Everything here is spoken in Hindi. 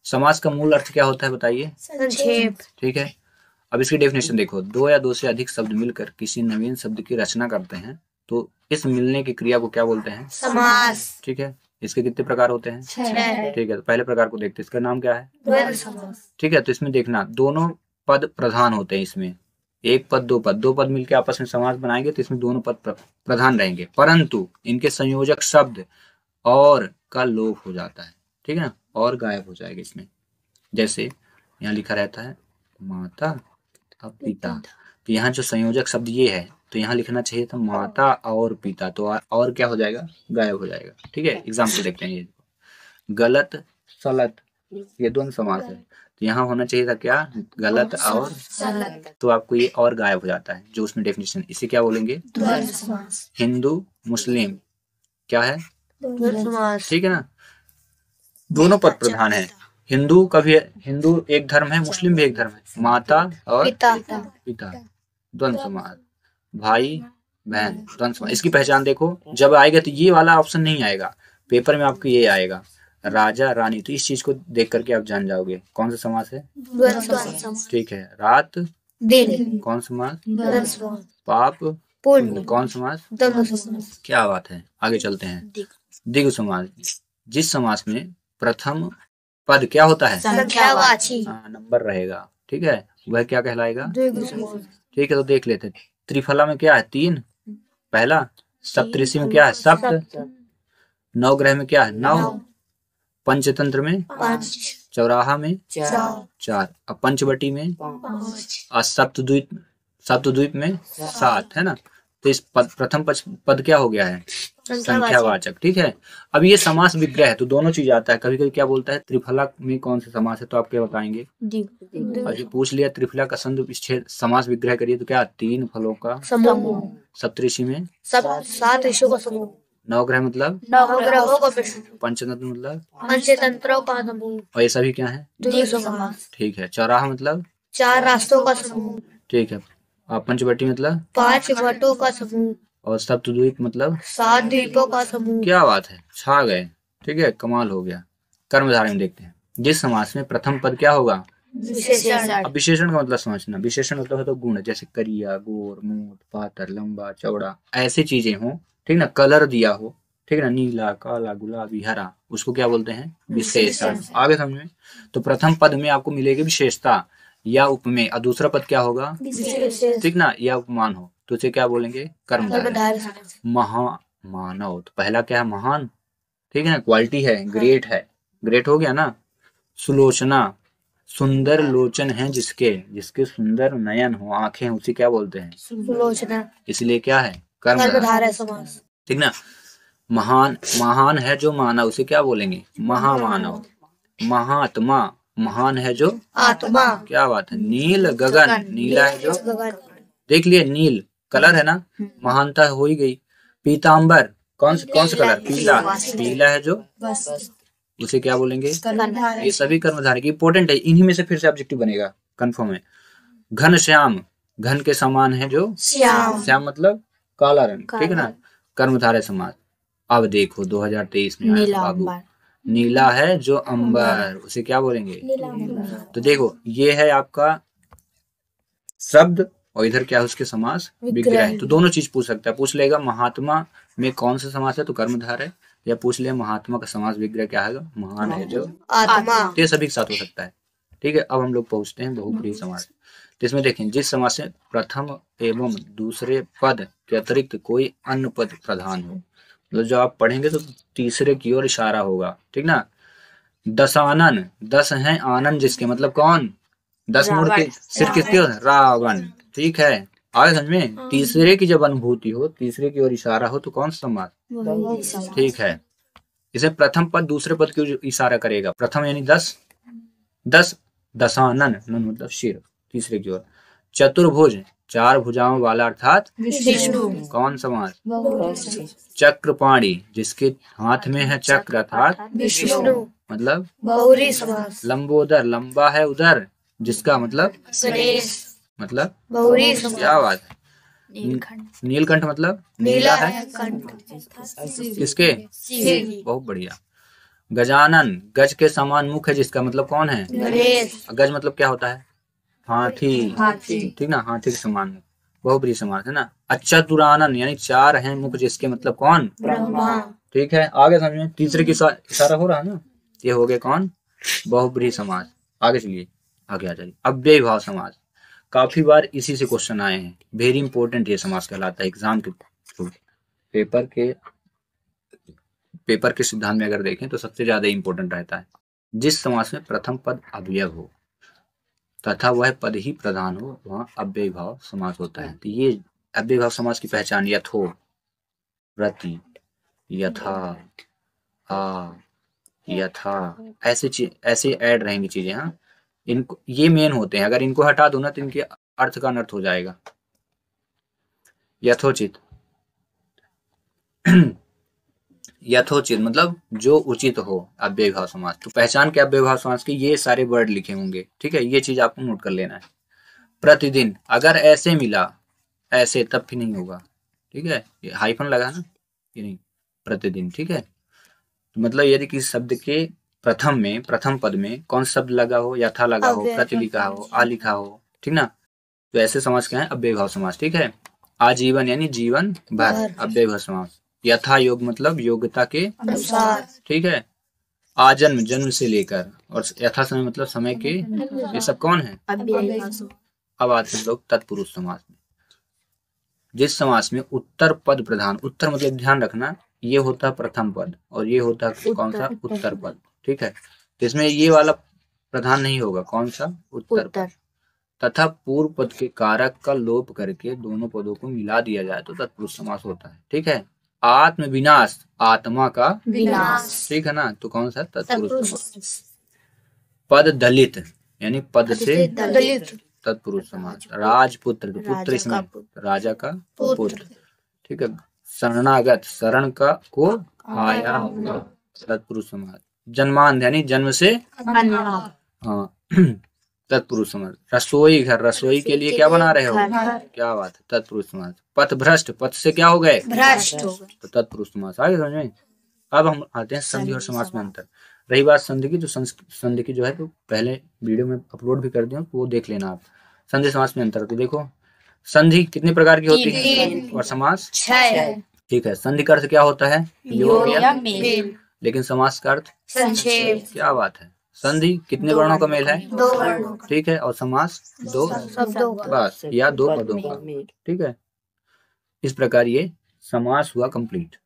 समास का मूल अर्थ क्या होता है बताइए? संक्षेप। ठीक है, अब इसकी डेफिनेशन देखो, दो या दो से अधिक शब्द मिलकर किसी नवीन शब्द की रचना करते हैं तो इस मिलने की क्रिया को क्या बोलते हैं? समास। ठीक है, इसके कितने प्रकार होते हैं? 6। ठीक है, तो पहले प्रकार को देखते हैं, इसका नाम क्या है? द्वंद्व समास। ठीक है, तो इसमें देखना दोनों पद प्रधान होते हैं। इसमें एक पद दो पद मिलकर आपस में समास बनाएंगे तो इसमें दोनों पद प्रधान रहेंगे, परंतु इनके संयोजक शब्द और का लोप हो जाता है। ठीक है ना, और गायब हो जाएगा इसमें। जैसे यहाँ लिखा रहता है माता और पिता, तो यहाँ जो संयोजक शब्द ये है तो यहाँ लिखना चाहिए था माता और पिता, तो और क्या हो जाएगा? गायब हो जाएगा। ठीक है, एग्जाम्पल देखते हैं। ये गलत सलत, ये द्वंद्व समास है, तो यहाँ होना चाहिए था क्या? गलत और सलत, तो आपको ये और गायब हो जाता है जो उसमें डेफिनेशन। इसे क्या बोलेंगे? द्वंद्व समास। हिंदू मुस्लिम क्या है? द्वंद्व समास। ठीक है ना, दोनों पद प्रधान है। हिंदू का भी, हिंदू एक धर्म है, मुस्लिम भी एक धर्म है। माता और पिता। द्वंद्व समास। भाई बहन द्वंद्व समास। इसकी पहचान देखो, जब आएगा तो ये वाला ऑप्शन नहीं आएगा, पेपर में आपको ये आएगा राजा रानी, तो इस चीज को देख करके आप जान जाओगे कौन सा समास है? द्वंद्व समास। ठीक है, रात दिन। कौन समास? द्वंद्व समास। पाप पुण्य कौन समास? द्वंद्व समास। क्या बात है, आगे चलते हैं। द्विगु समास, जिस समास में प्रथम पद क्या होता है? संख्यावाची। नंबर रहेगा। ठीक है, वह क्या कहलाएगा? द्विगु समास। ठीक है, तो देख लेते हैं। त्रिफला में क्या है? 3 पहला। सप्तऋषि में क्या है? सप्त। नवग्रह में क्या है? 9। पंचतंत्र में 5। चौराहा में 4। अब पंचवटी में 5। और सप्तद्वीप में 7 है ना। तो इस प्रथम पद क्या हो गया है? संख्यावाचक। ठीक है, अब ये समास विग्रह है तो दोनों चीज आता है। कभी कभी क्या बोलता है त्रिफला में कौन सा समास है, तो आप क्या बताएंगे? और जो पूछ लिया त्रिफला का संधि समास विग्रह करिए तो क्या? 3 फलों का समूह। सप्तऋषि में 7 ऋषियों का समूह। नवग्रह मतलब 9 ग्रहों का समूह। पंचतंत्र मतलब पंचतंत्रों का समूह। और ये सभी क्या है? द्विगु समास। ठीक है, चौराहा मतलब 4 रास्तों का समूह। ठीक है, और पंचवटी मतलब 5 भट्टों का समूह। और सप्तद्वीप मतलब 7 द्वीपों का समूह। क्या बात है, छा गए। ठीक है, कमाल हो गया। कर्मधारय में देखते हैं, जिस समास में प्रथम पद क्या होगा? विशेषण। अब विशेषण का मतलब समझना, विशेषण मतलब है तो गुण, जैसे करिया, गोर, मोट, पातर, लंबा, चौड़ा, ऐसी चीजें हो। ठीक ना, कलर दिया हो, ठीक है ना, नीला, काला, गुलाबी, हरा, उसको क्या बोलते हैं? विशेषण। आगे समझ में, तो प्रथम पद में आपको मिलेगी विशेषता या उपमेय, और दूसरा पद क्या होगा? ठीक ना, या उपमान हो तो उसे क्या बोलेंगे? कर्मधारय। मानव, तो पहला क्या है? महान। ठीक है ना, क्वालिटी है, ग्रेट है, ग्रेट हो गया ना। सुलोचना, सुंदर लोचन है जिसके सुंदर नयन हो, आंखें, उसे क्या बोलते हैं? सुलोचना। इसलिए क्या है? कर्मधारय समास। ठीक ना। महान है जो मानव, उसे क्या बोलेंगे? महामानव। महात्मा, महान है जो आत्मा। क्या बात है। नील गगन, नीला है जो, देख लिए नील कलर है ना, महानता हो ही गई। पीतांबर, कौन सा कलर? पीला। पीला है जो, उसे क्या बोलेंगे? ये सभी कर्मधारय की इंपॉर्टेंट है, इन्हीं में से फिर से ऑब्जेक्टिव बनेगा, कंफर्म है। घन श्याम, घन के समान है जो, श्याम मतलब काला रंग। ठीक है ना, कर्मधारय समास। अब देखो 2023 में आया बाबू, नीला है जो अंबर, उसे क्या बोलेंगे? तो देखो ये है आपका शब्द और इधर क्या है उसके समास विग्रह। तो दोनों चीज पूछ सकता है, पूछ लेगा महात्मा में कौन सा समास है तो कर्मधारय, या पूछ ले महात्मा का समास विग्रह क्या है? महान है जो आत्मा। तो ये सभी के साथ हो सकता है। ठीक है, अब हम लोग पहुंचते हैं बहुब्रीहि समास। तो इसमें देखें, जिस समास से प्रथम एवं दूसरे पद के अतिरिक्त कोई अन्य पद प्रधान हो, मतलब जो आप पढ़ेंगे तो तीसरे की ओर इशारा होगा। ठीक ना। दशानन, 10 है आनंद जिसके, मतलब कौन? 10 मूर्ति, सिर किसके? रावण। ठीक है, आगे समझ में। तीसरे की जब अनुभूति हो, तीसरे की ओर इशारा हो तो कौन सा समास? ठीक है, इसे प्रथम पद दूसरे पद की इशारा करेगा। प्रथम यानी 10, दशानन, नन मतलब सिर, तीसरे की ओर। चतुर्भुज, 4 भुजाओं वाला अर्थात विष्णु। कौन समास? चक्रपाणी, जिसके हाथ में है चक्र अर्थात विष्णु, मतलब बहुरी समास। लंबोदर, लंबा है उदर जिसका, मतलब गणेश, मतलब बहुरी समास। क्या बात है। नीलकंठ मतलब नीला है कंठ, किसके? सिर। बहुत बढ़िया। गजानन, गज के समान मुख है जिसका, मतलब कौन है? गणेश। गज मतलब क्या होता है? हाथी। हाथी। ठीक ना, हाथी के समान मुख, बहुब्रीहि समास है ना। अच्युतानन यानी चार हैं मुख जिसके, मतलब कौन? ब्रह्मा। ठीक है, आगे समझे, तीसरे की इशारा हो रहा है ना, ये हो गए कौन? बहुब्रीहि समास। आगे चलिए, आगे आ जाइए। अव्ययी भाव समास, काफी बार इसी से क्वेश्चन आए हैं, वेरी इंपॉर्टेंट ये समास कहलाता है एग्जाम के थ्रू। पेपर के सिद्धांत में अगर देखें तो सबसे ज्यादा इंपॉर्टेंट रहता है। जिस समास में प्रथम पद अवयव हो तथा वह पद ही प्रधान हो वहां अव्ययी भाव समास होता है। तो ये अव्ययी भाव समास की पहचान यथो, प्रति, यथा, आ, यथा, ऐसे ऐड रहेंगी चीजें। हाँ, इनको, ये मेन होते हैं, अगर इनको हटा दो ना तो इनके अर्थ का अनर्थ हो जाएगा। यथोचित यथोचित मतलब जो उचित हो, अव्ययी भाव समास। तो पहचान के अव्ययी भाव समास के ये सारे वर्ड लिखे होंगे, ठीक है, ये चीज आपको नोट कर लेना है। प्रतिदिन, अगर ऐसे मिला, ऐसे तब भी नहीं होगा, ठीक है, ये हाइफन लगा ना, ये नहीं, प्रतिदिन, ठीक है। तो मतलब यदि किसी शब्द के प्रथम पद में कौन शब्द लगा हो, यथा लगा हो, प्रति लिखा हो, आ लिखा हो, ठीक ना, तो ऐसे समास क्या है? अव्ययी भाव समास, ठीक है। आजीवन यानी जीवन भर, अव्ययी भाव समास। यथा योग मतलब योग्यता के अनुसार, ठीक है। आजन्म, जन्म से लेकर, और यथा समय मतलब समय के, ये सब कौन है? अव्ययी भाव। अब आते हैं लोग तत्पुरुष समास में। जिस समास में उत्तर पद प्रधान, उत्तर मतलब ध्यान रखना, ये होता है प्रथम पद और ये होता है कौन सा? उत्तर पद, ठीक है। तो इसमें ये वाला प्रधान नहीं होगा, कौन सा? उत्तर पद। तथा पूर्व पद के कारक का लोप करके दोनों पदों को मिला दिया जाए तो तत्पुरुष समास होता है, ठीक है। आत्म विनाश, आत्मा का विनाश, ठीक है ना, तो कौन सा? तत्पुरुष समास। पद दलित यानी पद से दलित, तत्पुरुष समास। राजपुत्र, पुत्र इसमें राजा का पुत्र, ठीक है। शरणागत, शरण का को आया हुआ, तत्पुरुष समास। जन्मांध यानी जन्म से, हाँ, तत्पुरुष समास। रसोई घर, रसोई के लिए क्या बना रहे हो, क्या बात है, तत्पुरुष समास। पथ भ्रष्ट, पथ से क्या हो गए? भ्रष्ट हो गए, तो तत्पुरुष समास। आगे समझ में। अब हम आते हैं संधि और समास में अंतर। रही बात संधि की, तो संधि की जो है तो पहले वीडियो में अपलोड भी कर दिया, तो वो देख लेना आप। संधि समास में अंतर, तो देखो संधि कितने प्रकार की होती है और समास 6, ठीक है। संधि का अर्थ क्या होता है? योग या मेल, लेकिन समास का अर्थ संक्षेप। क्या बात है। संधि कितने वर्णों का मेल है? 2 वर्णों का, ठीक है, और समास 2 शब्दों का, बस, या 2 पदों का, ठीक है। इस प्रकार ये समास हुआ कंप्लीट।